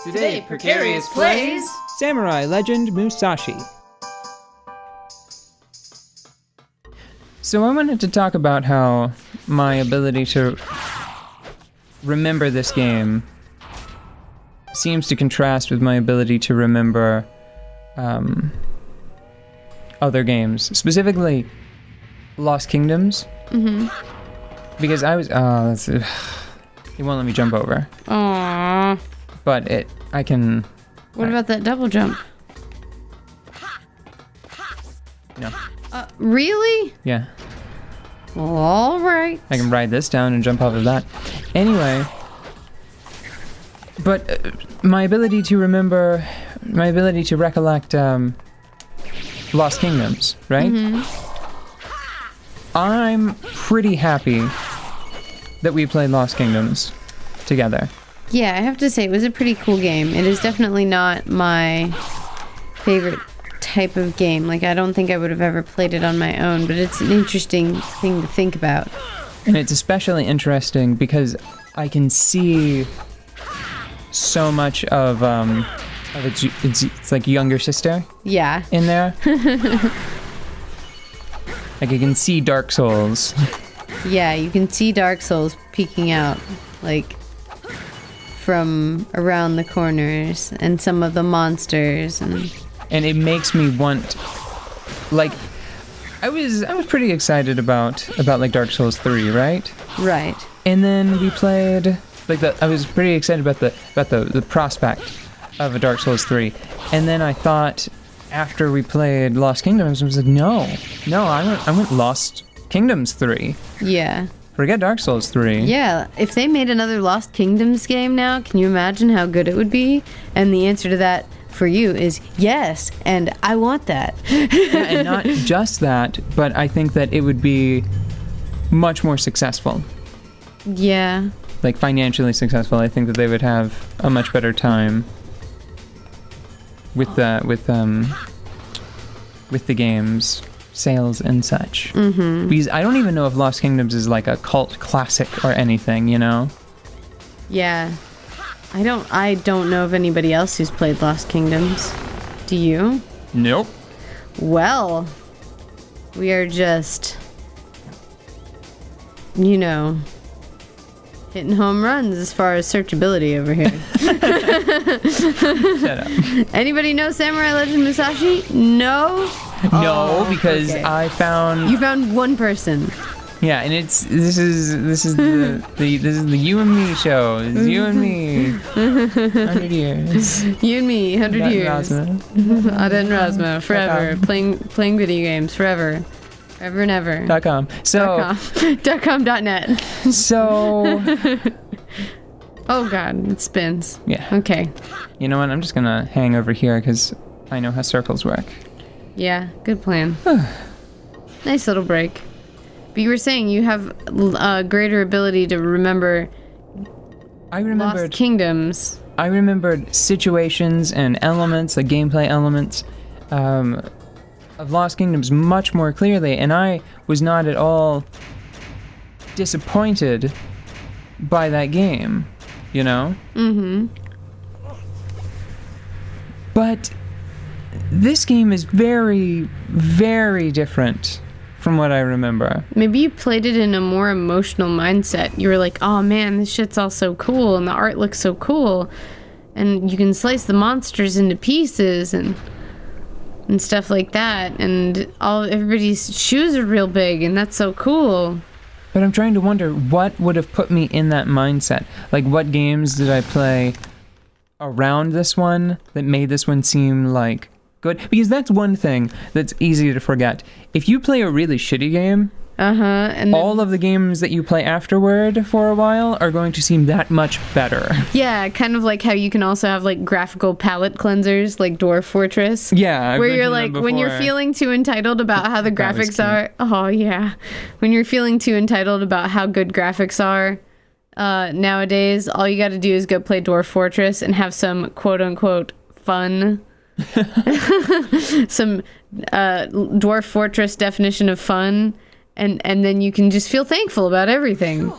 Today, Precarious plays Samurai Legend Musashi. So I wanted to talk about how my ability to remember this game seems to contrast with my ability to remember other games, specifically Lost Kingdoms. Mm-hmm. Because I was, it won't let me jump over. Aww. But I can... What about that double jump? No. Really? Yeah. All right. I can ride this down and jump off of that. Anyway, but my ability to recollect Lost Kingdoms, right? Mm-hmm. I'm pretty happy that we played Lost Kingdoms together. Yeah, I have to say, it was a pretty cool game. It is definitely not my favorite type of game. Like, I don't think I would have ever played it on my own, but it's an interesting thing to think about. And it's especially interesting because I can see so much of it's like younger sister. Yeah. In there. Like, I can see Dark Souls. Yeah, you can see Dark Souls peeking out, like, from around the corners, and some of the monsters, and it makes me want, like, I was pretty excited about like Dark Souls 3, right? Right. And then we played, like, I was pretty excited about the prospect of a Dark Souls 3. And then I thought, after we played Lost Kingdoms, I was like, no, I went Lost Kingdoms 3. Yeah. Forget Dark Souls 3. Yeah, if they made another Lost Kingdoms game now, can you imagine how good it would be? And the answer to that for you is yes, and I want that. Yeah, and not just that, but I think that it would be much more successful. Yeah. Like, financially successful. I think that they would have a much better time with the game's sales and such. Mm-hmm. Because I don't even know if Lost Kingdoms is like a cult classic or anything, you know? Yeah. I don't know of anybody else who's played Lost Kingdoms. Do you? Nope. Well, we are just, you know, hitting home runs as far as searchability over here. Shut up. Anybody know Samurai Legend Musashi? No? No, because okay. You found one person. Yeah, and this is the you and me show. It's you and me. 100 years. You and me, 100 years. Ada and Rasma, forever. Playing video games, forever. Forever and ever. .com. So. .com.net. So. Oh God, it spins. Yeah. Okay. You know what? I'm just gonna hang over here because I know how circles work. Yeah, good plan. Nice little break. But you were saying you have a greater ability to remember Lost Kingdoms. I remembered situations and elements, like gameplay elements, of Lost Kingdoms much more clearly, and I was not at all disappointed by that game, you know? Mm-hmm. But this game is very, very different from what I remember. Maybe you played it in a more emotional mindset. You were like, oh man, this shit's all so cool, and the art looks so cool, and you can slice the monsters into pieces and stuff like that, and everybody's shoes are real big, and that's so cool. But I'm trying to wonder what would have put me in that mindset. Like, what games did I play around this one that made this one seem like good? Because that's one thing that's easy to forget. If you play a really shitty game, and all of the games that you play afterward for a while are going to seem that much better. Yeah, kind of like how you can also have like graphical palette cleansers, like Dwarf Fortress. Yeah, where you're like, when you're feeling too entitled about how the graphics are. Oh yeah, when you're feeling too entitled about how good graphics are nowadays, all you got to do is go play Dwarf Fortress and have some quote unquote fun. Some Dwarf Fortress definition of fun. And then you can just feel thankful about everything.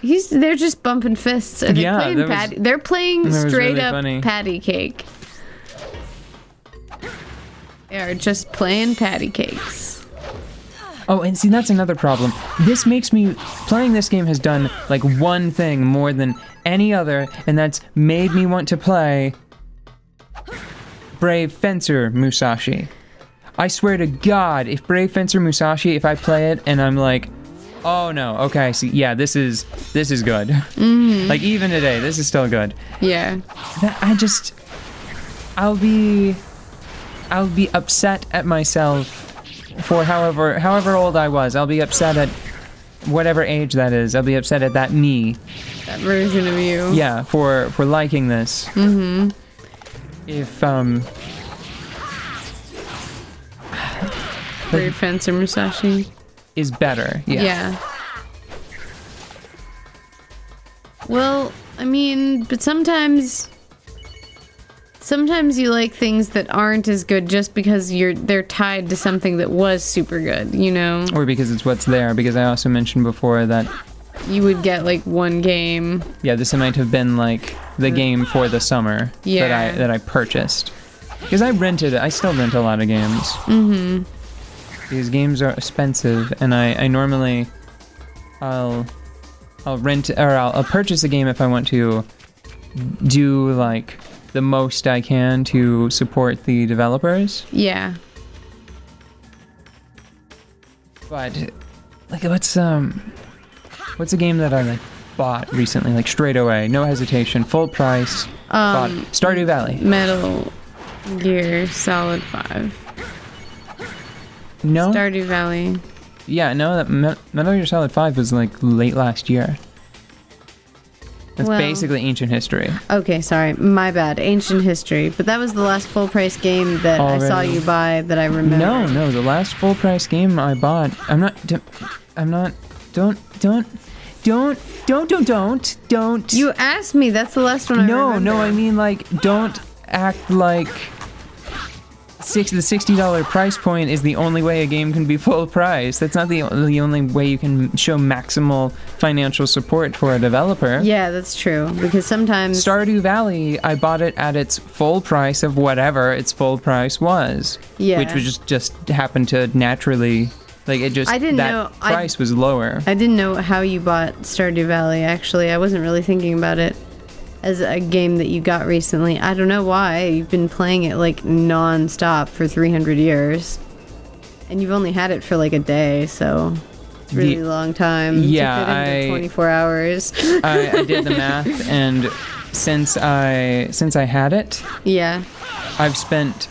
They're just bumping fists. Are they Yeah, playing that was- they're playing that was straight really up funny. patty cake. They are just playing patty cakes. Oh, and see, that's another problem. This makes me... Playing this game has done, like, one thing more than any other, and that's made me want to play Brave Fencer Musashi. I swear to God, if Brave Fencer Musashi, if I play it and I'm like, oh no, okay, see, yeah, this is good. Like, even today, this is still good. Yeah. I'll be upset at myself for however old I was. I'll be upset at whatever age that is. I'll be upset at that me. That version of you. Yeah, for liking this. Mm-hmm. If Brave Fencer Musashi. is better. Yeah. Well, I mean, but sometimes you like things that aren't as good just because they're tied to something that was super good, you know? Or because it's what's there. Because I also mentioned before that You would get like one game. yeah, this might have been like the game for the summer Yeah. that I purchased. Because I still rent a lot of games. Mm-hmm. These games are expensive, and I normally I'll rent or I'll purchase a game if I want to do like the most I can to support the developers. Yeah. But like what's a game that I like bought recently, like straight away, no hesitation, full price, bought Stardew Valley. Metal Gear Solid 5. No? Stardew Valley. Yeah, no, that Metal Gear Solid 5 was like late last year. That's Well- basically ancient history. Okay, sorry. My bad. Ancient History. But that was the last full price game that I saw Already? you buy that I remember. No, the last full price game I bought. Don't. You asked me. That's the last one I remember. No, I mean like don't act like the $60 price point is the only way a game can be full price. That's not the only way you can show maximal financial support for a developer. Yeah, that's true. Because sometimes... Stardew Valley, I bought it at its full price of whatever its full price was. Yeah. Which was just happened to naturally, like it just, I didn't that know- price was lower. I didn't know how you bought Stardew Valley, actually. I wasn't really thinking about it as a game that you got recently. I don't know why. You've been playing it like non-stop for 300 years. And you've only had it for like a day, so it's a really long time Yeah, to fit into 24 hours. I did the math, and since I had it, Yeah. I've spent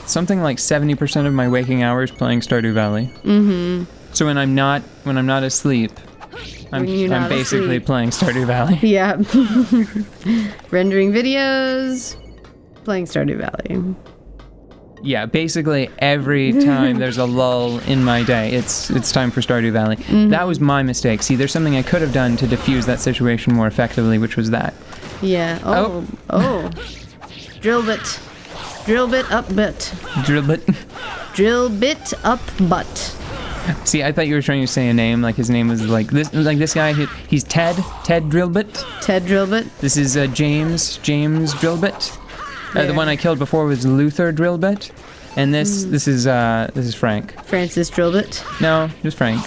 something like 70% of my waking hours playing Stardew Valley. Mm-hmm. So when I'm not asleep, I'm basically asleep. playing Stardew Valley. Yeah. Rendering videos, playing Stardew Valley. Yeah, basically every time there's a lull in my day, it's time for Stardew Valley. Mm-hmm. That was my mistake. See, there's something I could have done to diffuse that situation more effectively, which was that. Yeah. Oh. Drillbitt. Drillbitt up butt. Drillbitt. Drillbitt up butt. See, I thought you were trying to say a name, like his name was like this guy. He's Ted Drillbitt. Ted Drillbitt. This is James Drillbitt. The Yeah. one I killed before was Luther Drillbitt, and this is Frank. Francis Drillbitt. No, just Frank.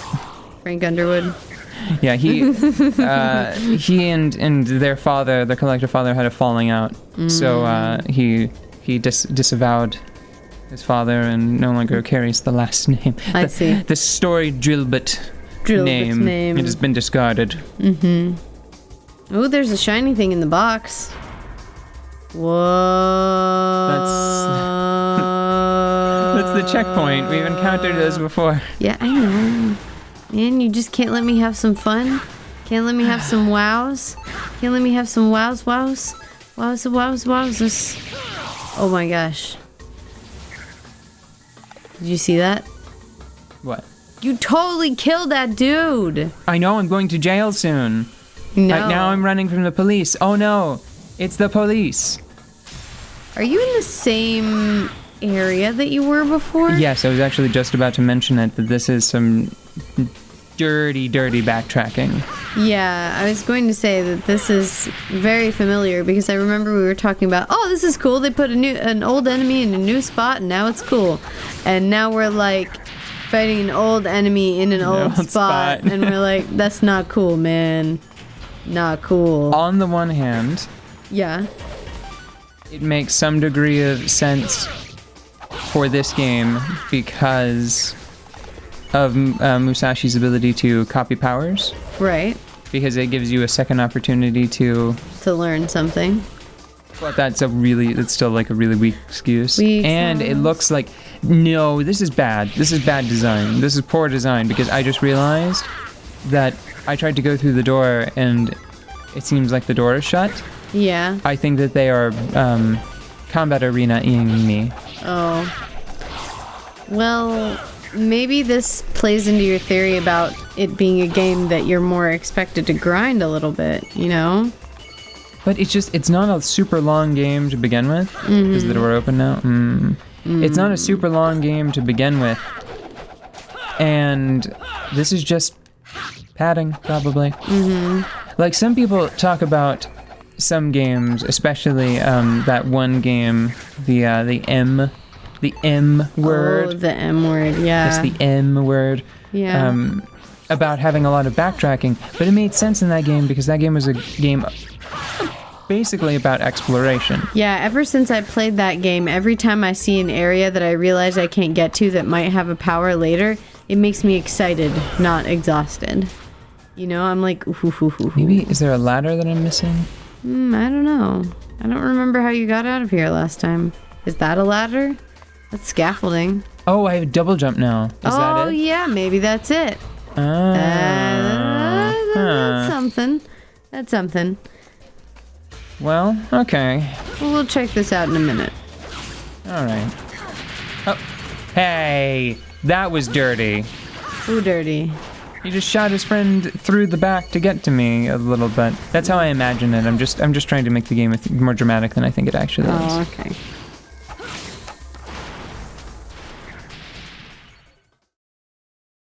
Frank Underwood. Yeah, he and their father, their collective father, had a falling out. So he disavowed his father and no longer carries the last name. I see. The storied Drillbitt Drillbitt's name. It has been discarded. Oh, there's a shiny thing in the box. Whoa. That's the checkpoint. We've encountered those before. Yeah, I know. Man, you just can't let me have some fun? Can't let me have some wows? Can't let me have some wows? Wowzers. Oh my gosh. Did you see that? What? You totally killed that dude. I know, I'm going to jail soon. No. Now I'm running from the police. Oh no, it's the police. Are you in the same area that you were before? Yes, I was actually just about to mention it, that this is some dirty backtracking. Yeah, I was going to say that this is very familiar because I remember we were talking about, oh, this is cool. They put an old enemy in a new spot and now it's cool. And now we're like fighting an old enemy in an old spot and we're like, that's not cool, man. Not cool. On the one hand, yeah, it makes some degree of sense for this game because of Musashi's ability to copy powers. right. Because it gives you a second opportunity to learn something. But it's still like a really weak excuse. And it looks like, no, this is bad. This is bad design. This is poor design because I just realized that I tried to go through the door and it seems like the door is shut. Yeah. I think that they are combat arena-ing me. Oh. Well, maybe this plays into your theory about it being a game that you're more expected to grind a little bit, you know? But it's not a super long game to begin with. Is the door open now? It's not a super long game to begin with. And this is just padding, probably. Like, some people talk about some games, especially that one game, the M word. Oh, the M word, yeah. It's the M word. Yeah. About having a lot of backtracking. But it made sense in that game because that game was a game basically about exploration. Yeah, ever since I played that game, every time I see an area that I realize I can't get to that might have a power later, it makes me excited, not exhausted. You know, I'm like, ooh. Maybe, is there a ladder that I'm missing? I don't know. I don't remember how you got out of here last time. Is that a ladder? That's scaffolding. Oh, I have a double jump now. Is that it? Oh, yeah, maybe that's it. That's something. That's something. Well, okay. Well, we'll check this out in a minute. All right. Oh, hey, that was dirty. Ooh, dirty. He just shot his friend through the back to get to me a little bit. That's how I imagine it. I'm just trying to make the game more dramatic than I think it actually is. Oh, okay.